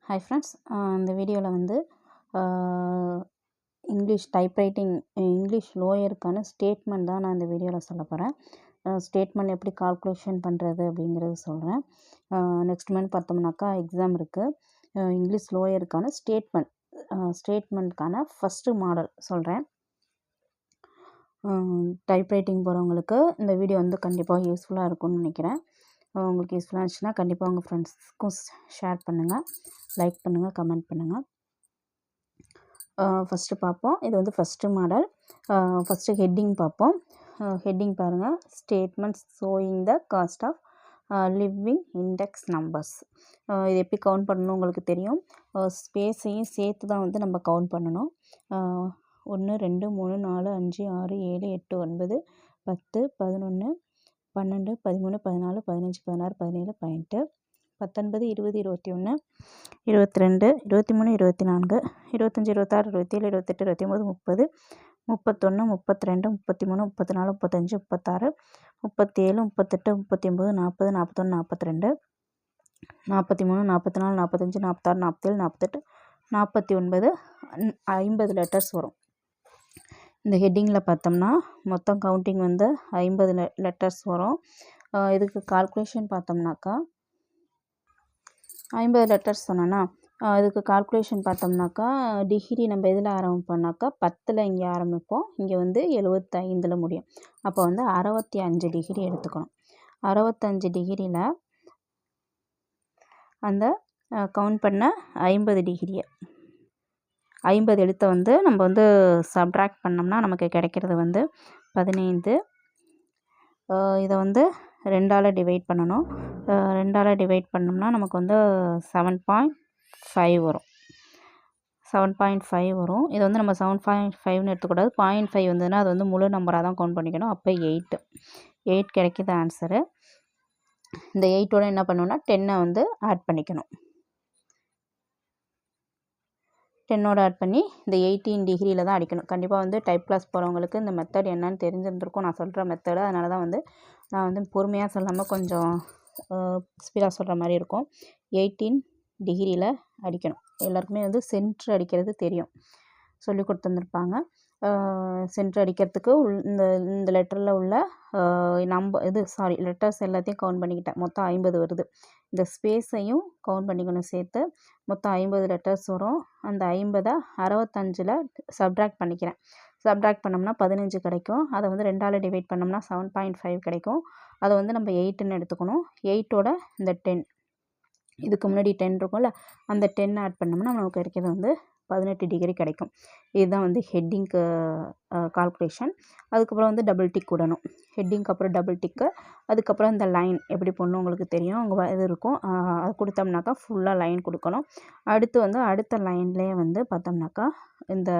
Hi friends, இந்த வீடியோவில் வந்து இங்கிலீஷ் டைப்ரைட்டிங் இங்கிலீஷ் லோயருக்கான ஸ்டேட்மெண்ட் தான் நான் இந்த வீடியோவில் சொல்ல போகிறேன். ஸ்டேட்மெண்ட் எப்படி கால்குலேஷன் பண்ணுறது அப்படிங்கிறது சொல்கிறேன். நெக்ஸ்ட் மந்த் பார்த்தோம்னாக்கா எக்ஸாம் இருக்குது. இங்கிலீஷ் லோயருக்கான ஸ்டேட்மெண்ட்கான ஃபஸ்ட்டு மாடல் சொல்கிறேன். டைப்ரைட்டிங் போகிறவங்களுக்கு இந்த வீடியோ வந்து கண்டிப்பாக யூஸ்ஃபுல்லாக இருக்கும்னு நினைக்கிறேன். உங்களுக்கு யூஸ்ஃபுல்லாக இருந்துச்சுன்னா கண்டிப்பாக உங்கள் ஃப்ரெண்ட்ஸ்க்கும் ஷேர் பண்ணுங்கள், லைக் பண்ணுங்கள், கமெண்ட் பண்ணுங்கள். ஃபஸ்ட்டு பார்ப்போம். இது வந்து ஃபஸ்ட்டு மாடல். ஃபஸ்ட்டு ஹெட்டிங் பார்ப்போம். ஹெட்டிங் பாருங்கள். Statements showing the cost of living index numbers. இது எப்படி கவுண்ட் பண்ணணும் உங்களுக்கு தெரியும். ஸ்பேஸையும் சேர்த்து தான் வந்து நம்ம கவுண்ட் பண்ணணும். 1 2 3 4 5 6 7 8 9 10 11 12 13 14 15 16 17 18 19 20 21 22 23 24 25 26 27 28 29 30 31 32 33 34 35 36 37 38 39 40 41 42 43 44 45 46 47 48 49 50 லெட்டர்ஸ் வரும். இந்த ஹெட்டிங்கில் பார்த்தோம்னா மொத்தம் கவுண்டிங் வந்து 50 லெட்டர்ஸ் வரும். இதுக்கு கால்குலேஷன் பார்த்தோம்னாக்கா 50 லெட்டர்ஸ் சொன்னோன்னா இதுக்கு கால்குலேஷன் பார்த்தோம்னாக்கா டிகிரி நம்ம எதில் ஆரம்பிப்போம்னாக்கா 10ல் இங்கே ஆரம்பிப்போம். இங்கே வந்து 75ல் முடியும். அப்போ வந்து 65 டிகிரி எடுத்துக்கணும். 65 டிகிரியில் அந்த கவுண்ட் பண்ண 50 டிகிரியை 50 எழுத்தை வந்து நம்ம வந்து சப்ட்ராக்ட் பண்ணோம்னா நமக்கு கிடைக்கிறது வந்து 15. இதை வந்து 2ஆல் டிவைட் பண்ணணும். 2ஆல் டிவைட் பண்ணோம்னா நமக்கு வந்து 7.5 வரும். 7.5 வரும். இதை வந்து நம்ம 7.5ன்னு எடுத்துக்கூடாது. 0.5 வந்ததுன்னா அது வந்து முழு நம்பராக தான் கவுண்ட் பண்ணிக்கணும். அப்போ 8 கிடைக்கிது ஆன்சரு. இந்த 8ஓட என்ன பண்ணணும்னா 10 வந்து ஆட் பண்ணிக்கணும். 10ஓட ஆட் பண்ணி இந்த 18 டிகிரியில் தான் அடிக்கணும். கண்டிப்பாக வந்து டைப் கிளாஸ் போகிறவங்களுக்கு இந்த மெத்தட் என்னன்னு தெரிஞ்சிருந்திருக்கும். நான் சொல்கிற மெத்தடு. அதனால தான் வந்து நான் வந்து பொறுமையாக சொல்லாமல் கொஞ்சம் ஸ்பீடாக சொல்கிற மாதிரி இருக்கும். 18 டிகிரியில் அடிக்கணும். எல்லாருக்குமே வந்து சென்ட்ரு அடிக்கிறது தெரியும், சொல்லி கொடுத்துருந்துருப்பாங்க. சென்ட்ரு அடிக்கிறதுக்கு இந்த லெட்டரில் உள்ள லெட்டர்ஸ் எல்லாத்தையும் கவுண்ட் பண்ணிக்கிட்டேன். மொத்தம் 50 வருது. இந்த ஸ்பேஸையும் கவுண்ட் பண்ணிக்கணும் சேர்த்து. மொத்தம் 50 லெட்டர்ஸ் வரும். அந்த 50 65ல் சப்ட்ராக்ட் பண்ணிக்கிறேன். சப்ட்ராக்ட் பண்ணோம்னா 15 கிடைக்கும். அதை வந்து 2ஆல் டிவைட் பண்ணோம்னா 7.5 கிடைக்கும். அதை வந்து நம்ம 8ன்னு எடுத்துக்கணும். 8ஓட இந்த 10, இதுக்கு முன்னாடி 10 இருக்கும்ல, அந்த 10 ஆட் பண்ணோம்னா நமக்கு கிடைக்கிறது வந்து 18 டிகிரி கிடைக்கும். இதுதான் வந்து ஹெட்டிங்க்கு கால்குலேஷன். அதுக்கப்புறம் வந்து டபுள் டிக் விடணும். ஹெட்டிங்க்கு அப்புறம் டபுள் டிக்கு. அதுக்கப்புறம் இந்த லைன் எப்படி போடணும் உங்களுக்கு தெரியும். அங்கே இது இருக்கும். அது கொடுத்தோம்னாக்கா ஃபுல்லாக லைன் கொடுக்கணும். அடுத்து வந்து அடுத்த லைன்லேயே வந்து பார்த்தோம்னாக்கா இந்த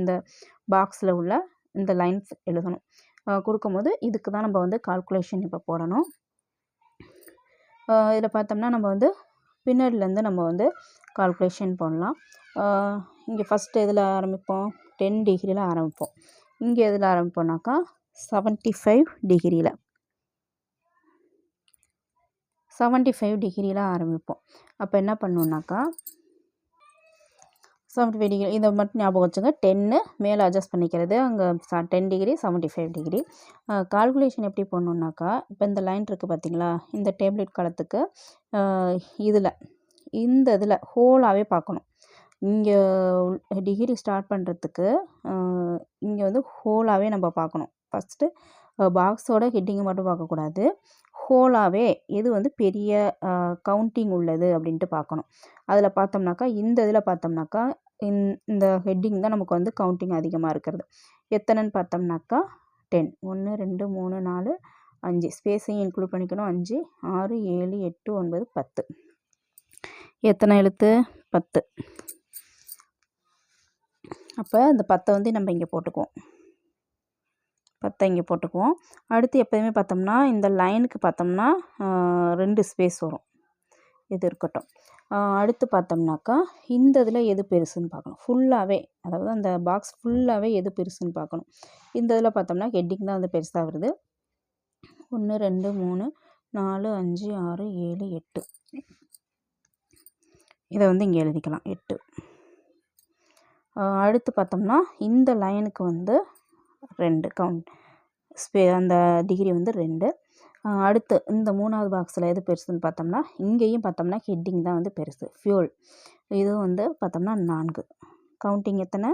இந்த பாக்ஸில் உள்ள இந்த லைன்ஸ் எழுதணும். கொடுக்கும்போது இதுக்கு தான் நம்ம வந்து கால்குலேஷன் இப்போ போடணும். இதில் பார்த்தோம்னா நம்ம வந்து பின்னாடிலேருந்து நம்ம வந்து கால்குலேஷன் பண்ணலாம். இங்கே ஃபஸ்ட்டு எதில் ஆரம்பிப்போம்? 10 டிகிரியில் ஆரம்பிப்போம். இங்கே எதில் ஆரம்பிப்போம்னாக்கா 75 டிகிரியில் 75 டிகிரியில் ஆரம்பிப்போம். அப்போ என்ன பண்ணணுன்னாக்கா 75 டிகிரி இதை மட்டும் ஞாபகம் வச்சுங்க. 10 மேலே அட்ஜஸ்ட் பண்ணிக்கிறது. அங்கே 10 டிகிரி 75 டிகிரி. கால்குலேஷன் எப்படி பண்ணணுன்னாக்கா இப்போ இந்த லைன் இருக்குது பார்த்தீங்களா, இந்த டேப்லெட் காலத்துக்கு இந்த இதில் ஹோலாகவே பார்க்கணும். இங்கே டிகிரி ஸ்டார்ட் பண்ணுறதுக்கு இங்கே வந்து ஹோலாகவே நம்ம பார்க்கணும். ஃபஸ்ட்டு பாக்ஸோட ஹெட்டிங்கை மட்டும் பார்க்கக்கூடாது. ஹோலாகவே எது வந்து பெரிய கவுண்டிங் உள்ளது அப்படின்ட்டு பார்க்கணும். அதில் பார்த்தோம்னாக்கா இந்த இதில் பார்த்தோம்னாக்கா இந்த ஹெட்டிங் தான் நமக்கு வந்து கவுண்டிங் அதிகமாக இருக்கிறது. எத்தனைன்னு பார்த்தோம்னாக்கா 10. 1 2 3 4 5 ஸ்பேஸையும் இன்க்ளூட் பண்ணிக்கணும். 5 6 7 8 9 10. எத்தனை எழுத்து? 10. அப்போ இந்த 10 வந்து நம்ம இங்கே போட்டுக்குவோம். 10 இங்கே போட்டுக்குவோம். அடுத்து எப்போதுமே பார்த்தோம்னா இந்த லைனுக்கு பார்த்தோம்னா 2 ஸ்பேஸ் வரும். இது இருக்கட்டும். அடுத்து பார்த்தோம்னாக்கா இந்த இதில் எது பெருசுன்னு பார்க்கணும். ஃபுல்லாகவே, அதாவது அந்த பாக்ஸ் ஃபுல்லாகவே எது பெருசுன்னு பார்க்கணும். இந்த இதில் பார்த்தோம்னா ஹெட்டிங் தான் வந்து பெருசாக வருது. 1 2 3 4 5 6 7 8 இதை வந்து இங்கே எழுதிக்கலாம் 8. அடுத்து பார்த்தோம்னா இந்த லைனுக்கு வந்து 2 கவுண்ட் அந்த டிகிரி வந்து 2. அடுத்து இந்த 3வது பாக்ஸில் எது பெருசுன்னு பார்த்தோம்னா இங்கேயும் பார்த்தோம்னா ஹெட்டிங் தான் வந்து பெருசு. ஃபியூல் இதுவும் வந்து பார்த்தோம்னா 4. கவுண்டிங் எத்தனை?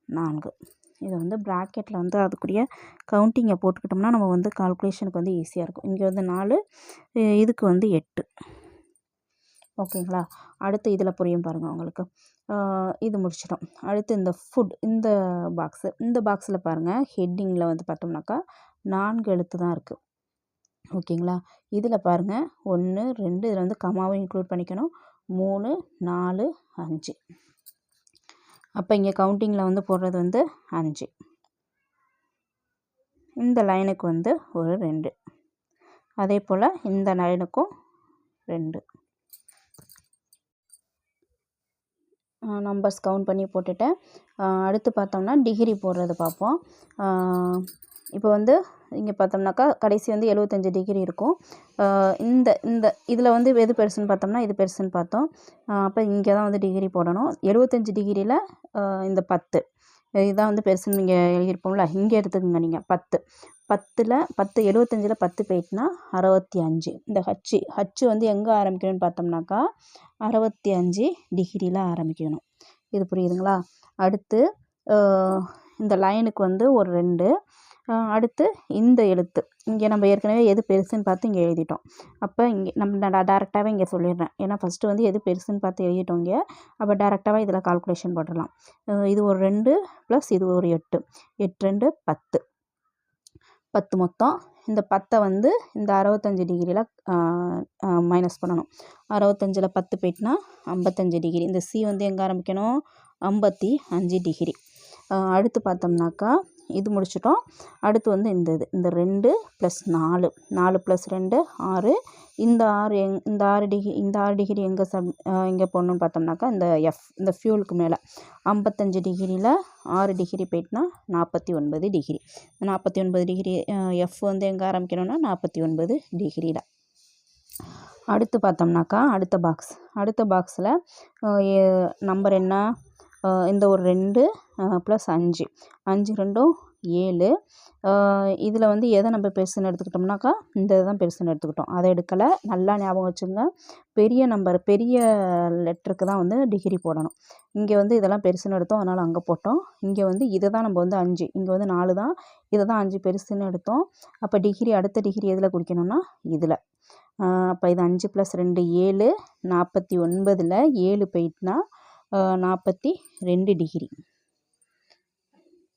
4. இது வந்து ப்ராக்கெட்டில் வந்து அதுக்குரிய கவுண்டிங்கை போட்டுக்கிட்டோம்னா நம்ம வந்து கால்குலேஷனுக்கு வந்து ஈஸியாக இருக்கும். இங்கே வந்து 4, இதுக்கு வந்து 8. ஓகேங்களா? அடுத்து இதில் புரியும் பாருங்கள் உங்களுக்கு. இது முடிச்சிட்டோம். அடுத்து இந்த ஃபுட் இந்த பாக்ஸில் பாருங்கள், ஹெட்டிங்கில் வந்து பார்த்தோம்னாக்கா 4 எழுத்து தான் இருக்குது. ஓகேங்களா? இதில் பாருங்கள் 1, 2 இதில் வந்து கமாவும் இன்க்ளூட் பண்ணிக்கணும். 3, 4, 5. அப்போ இங்கே கவுண்டிங்கில் வந்து போடுறது வந்து 5. இந்த லைனுக்கு வந்து ஒரு 2. அதே போல் இந்த லைனுக்கும் 2. நம்பர்ஸ் கவுண்ட் பண்ணி போட்டுட்டேன். அடுத்து பார்த்தோம்னா டிகிரி போடுறது பார்ப்போம். இப்போ வந்து இங்கே பார்த்தோம்னாக்கா கடைசி வந்து 75 டிகிரி இருக்கும். இந்த இந்த இதில் வந்து எது பெருசுன்னு பார்த்தோம்னா இது பெருசுன்னு பார்த்தோம். அப்போ இங்கே தான் வந்து டிகிரி போடணும். 75 டிகிரியில் இந்த 10 இதுதான் வந்து பெருசுன்னு இங்கே எழுதியிருப்போம்ல, இங்கே எடுத்துக்கோங்க நீங்கள் 10. 75ல் 10 போயிட்டுனா 65. இந்த ஹச்சு வந்து எங்கே ஆரம்பிக்கணும்னு பார்த்தோம்னாக்கா 65 டிகிரியில் ஆரம்பிக்கணும். இது புரியுதுங்களா? அடுத்து இந்த லைனுக்கு வந்து ஒரு 2. அடுத்து இந்த எழுத்து இங்கே நம்ம ஏற்கனவே எது பெருசுன்னு பார்த்து இங்கே எழுதிட்டோம். அப்போ இங்கே நம்ம டேரெக்டாகவே இங்கே சொல்லிடுறேன். ஏன்னா ஃபஸ்ட்டு வந்து எது பெருசுன்னு பார்த்து எழுதிட்டோம் இங்கே. அப்போ டேரெக்டாகவே இதில் கால்குலேஷன் போட்டுடலாம். இது ஒரு 2 ப்ளஸ் இது ஒரு 8. 8 2 10. 10 மொத்தம். இந்த 10 வந்து இந்த 65 டிகிரியில் மைனஸ் பண்ணணும். 65ல் 10 போயிட்டுனா 55 டிகிரி. இந்த சி வந்து எங்கே ஆரம்பிக்கணும்? 55 டிகிரி. அடுத்து பார்த்தோம்னாக்கா இது முடிச்சிட்டோம். அடுத்து வந்து இந்த 2 + 4. 4 + 2 6. இந்த 6 டிகிரி எங்கே போடணும்னு பார்த்தோம்னாக்கா இந்த ஃபியூலுக்கு மேலே 55 டிகிரியில் 6 டிகிரி போயிட்டுனா 49 டிகிரி. 49 டிகிரி எஃப் வந்து எங்கே ஆரம்பிக்கணும்னா 49 டிகிரியில். அடுத்து பார்த்தோம்னாக்கா அடுத்த பாக்ஸில் நம்பர் என்ன? இந்த ஒரு 2 + 5. 5 2 7. இதில் வந்து எதை நம்ம பெருசுன்னு எடுத்துக்கிட்டோம்னாக்கா இந்த இதுதான் பெருசுன்னு எடுத்துக்கிட்டோம். அதை எடுக்கலை. நல்லா ஞாபகம் வச்சுங்க. பெரிய லெட்டருக்கு தான் வந்து டிகிரி போடணும். இங்கே வந்து இதெல்லாம் பெருசுன்னு எடுத்தோம், அதனால் அங்கே போட்டோம். இங்கே வந்து இதை தான் நம்ம வந்து 5, இங்கே வந்து 4 தான், இதை தான் 5 பெருசுன்னு எடுத்தோம். அப்போ அடுத்த டிகிரி எதில் குறிக்கணும்னா இதில். அப்போ இது 5 + 2 7. 49ல் 7 போயிட்டுனா 42 டிகிரி.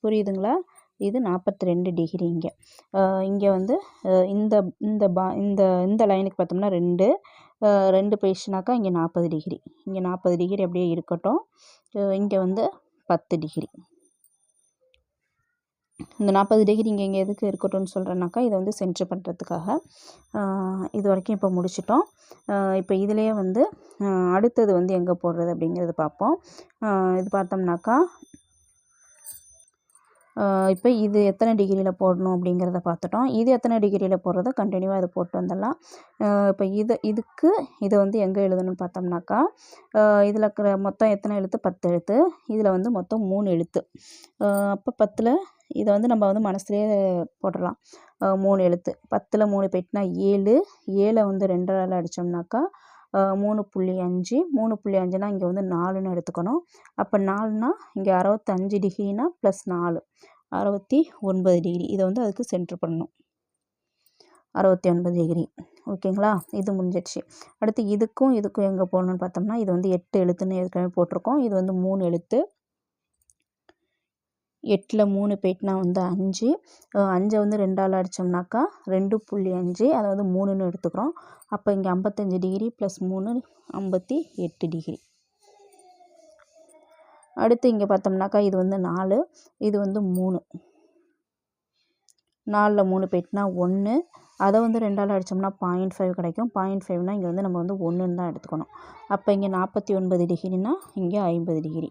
புரியுதுங்களா? இது 42 டிகிரி. இங்கே வந்து இந்த லைனுக்கு பார்த்தோம்னா 2 போயிடுச்சுனாக்கா இங்கே 40 டிகிரி. இங்கே 40 டிகிரி அப்படியே இருக்கட்டும். இங்கே வந்து 10 டிகிரி. இந்த 40 டிகிரி இங்கே எதுக்கு இருக்கட்டும்னு சொல்கிறேன்னாக்கா இதை வந்து சென்டர் பண்ணுறதுக்காக. இது வரைக்கும் இப்போ முடிச்சிட்டோம். இப்போ இதிலேயே வந்து அடுத்தது வந்து எங்கே போடுறது அப்படிங்கிறது பார்ப்போம். இது பார்த்தோம்னாக்கா இப்போ இது எத்தனை டிகிரியில் போடணும் அப்படிங்கிறத பார்த்துட்டோம். இது எத்தனை டிகிரியில் போடுறதோ கண்டினியூவாக இதை போட்டு வந்துடலாம். இப்போ இதை வந்து எங்கே எழுதணும்னு பார்த்தோம்னாக்கா இதில் இருக்கிற மொத்தம் எத்தனை எழுத்து? 10 எழுத்து. இதில் வந்து மொத்தம் 3 எழுத்து. அப்போ 10ல் இதை வந்து நம்ம வந்து மனசுலேயே போட்டுடலாம். 3 எழுத்து. 10ல் 3 போயிட்டுனா 7. 7 வந்து 2ஆல் அடித்தோம்னாக்கா 3.5. 3.5னா இங்கே வந்து 4ன்னு எடுத்துக்கணும். அப்போ 4னா இங்கே 65 டிகிரினா ப்ளஸ் 4 69 டிகிரி. இதை வந்து அதுக்கு சென்டர் பண்ணணும். 69 டிகிரி. ஓகேங்களா? இது முடிஞ்சிடுச்சு. அடுத்து இதுக்கும் எங்கே போடணும்னு பார்த்தோம்னா இது வந்து 8 எழுத்துன்னு ஏற்கனவே போட்டிருக்கோம். இது வந்து 3 எழுத்து. 8ல் 3 போயிட்டுனா வந்து 5. 5 வந்து 2ஆல் அடித்தோம்னாக்கா 2.5. அதை வந்து 3ன்னு எடுத்துக்கிறோம். அப்போ இங்கே 55 டிகிரி ப்ளஸ் 3 58 டிகிரி. அடுத்து இங்கே பார்த்தோம்னாக்கா இது வந்து 4. இது வந்து 3. 4ல் 3 போயிட்டுனா 1. அதை வந்து 2ஆல் அடித்தோம்னா 0.5 கிடைக்கும். 0.5னா இங்கே வந்து நம்ம வந்து 1ன்னு தான் எடுத்துக்கணும். அப்போ இங்கே 49 டிகிரினா இங்கே 50 டிகிரி.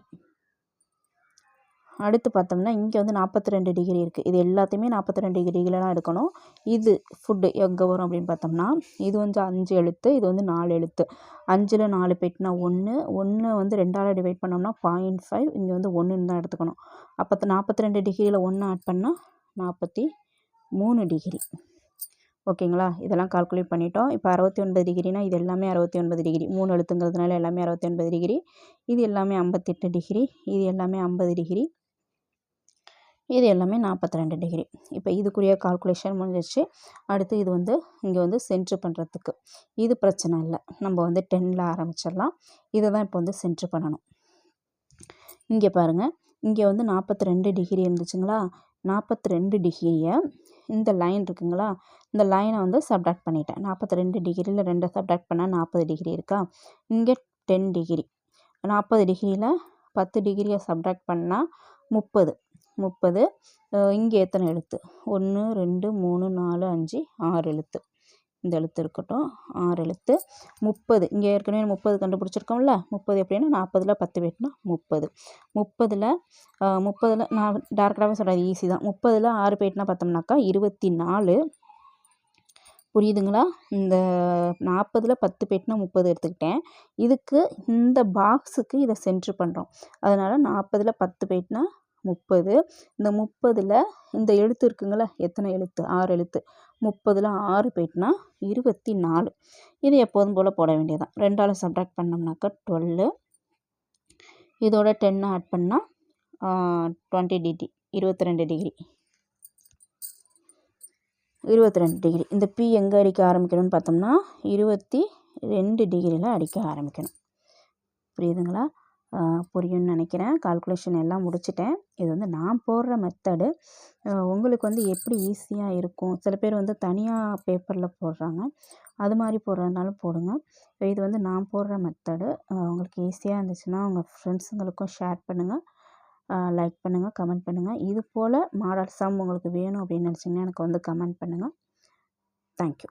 அடுத்து பார்த்தோம்னா இங்கே வந்து 42 டிகிரி இருக்குது. இது எல்லாத்தையுமே 42 டிகிரியில் தான் எடுக்கணும். இது ஃபுட்டு எங்கே வரும் அப்படின்னு பார்த்தோம்னா, இது வந்து 5 எழுத்து, இது வந்து 4 எழுத்து. 5ல் 4 போயிட்டுனா 1, 1 வந்து 2ஆல் டிவைட் பண்ணோம்னா 0.5, இங்கே வந்து 1ன்னு தான் எடுத்துக்கணும். அப்போ 42 டிகிரியில் 1 ஆட் பண்ணால் 43 டிகிரி. ஓகேங்களா? இதெல்லாம் கால்குலேட் பண்ணிட்டோம். இப்போ 69 டிகிரினா இது எல்லாமே 69 டிகிரி. 3 எழுத்துங்கிறதுனால எல்லாமே 69 டிகிரி. இது எல்லாமே 58 டிகிரி. இது எல்லாமே 50 டிகிரி. இது எல்லாமே 42 டிகிரி. இப்போ இதுக்குரிய கால்குலேஷன் முடிஞ்சிருச்சு. அடுத்து இது வந்து இங்கே வந்து சென்ட்ரு பண்ணுறதுக்கு. இது பிரச்சனை இல்லை. நம்ம வந்து 10ல் ஆரம்பிச்சிடலாம். இதை தான் இப்போ வந்து சென்ட்ரு பண்ணணும். இங்கே பாருங்கள், இங்கே வந்து 42 டிகிரி இருந்துச்சுங்களா? 42 டிகிரியை இந்த லைன் இருக்குங்களா? இந்த லைனை வந்து சப்ட்ராக்ட் பண்ணிட்டேன். 42 டிகிரியில் 2 சப்ட்ராக்ட் பண்ணால் 40 டிகிரி இருக்கா? இங்கே 10 டிகிரி. 40 டிகிரியில் 10 டிகிரியை சப்ட்ராக்ட் பண்ணால் 30. இங்கே எத்தனை எழுத்து? 1, 2, 3, 4, 5, 6 எழுத்து. இந்த எழுத்து இருக்கட்டும். 6 எழுத்து. 30. இங்கே ஏற்கனவே 30 கண்டுபிடிச்சிருக்கோம்ல. 30 எப்படின்னா 40ல் 10 வெட்டினா 30. 30ல் நான் டேரக்டாகவே சொல்கிறது ஈஸி தான். 30ல் 6 போயிட்டுனா பார்த்தோம்னாக்கா 24. புரியுதுங்களா? இந்த 40ல் 10 போயிட்டுனா 30 எடுத்துக்கிட்டேன். இதுக்கு இந்த பாக்ஸுக்கு இதை சென்ட்ரு பண்ணுறோம். அதனால் 40ல் 10 போயிட்டுனா 30. இந்த 30ல் இந்த எழுத்து இருக்குங்களா? எத்தனை எழுத்து? 6 எழுத்து. 30ல் 6 போயிட்டுனா 24. இது எப்போதும் போல் போட வேண்டியதான். 2ஆல் சப்ட்ராக்ட் பண்ணோம்னாக்கா 12. இதோட 10 ஆட் பண்ணால் 20 டிகிரி, 22 டிகிரி. 22 டிகிரி. இந்த பி எங்கே அடிக்க ஆரம்பிக்கணும்னு பார்த்தோம்னா 22 டிகிரியில் அடிக்க ஆரம்பிக்கணும். புரியுதுங்களா? புரியும்னு நினைக்கிறேன். கால்குலேஷன் எல்லாம் முடிச்சிட்டேன். இது வந்து நான் போடுற மெத்தடு. உங்களுக்கு வந்து எப்படி ஈஸியாக இருக்கும்? சில பேர் வந்து தனியாக பேப்பரில் போடுறாங்க. அது மாதிரி போடுறதுனாலும் போடுங்க. இது வந்து நான் போடுற மெத்தடு. உங்களுக்கு ஈஸியாக இருந்துச்சுன்னா உங்கள் ஃப்ரெண்ட்ஸுங்களுக்கும் ஷேர் பண்ணுங்கள். லைக் பண்ணுங்கள், கமெண்ட் பண்ணுங்கள். இது போல் மாடல் சம் உங்களுக்கு வேணும் அப்படின்னு நினச்சிங்கன்னா எனக்கு வந்து கமெண்ட் பண்ணுங்கள். தேங்க்யூ.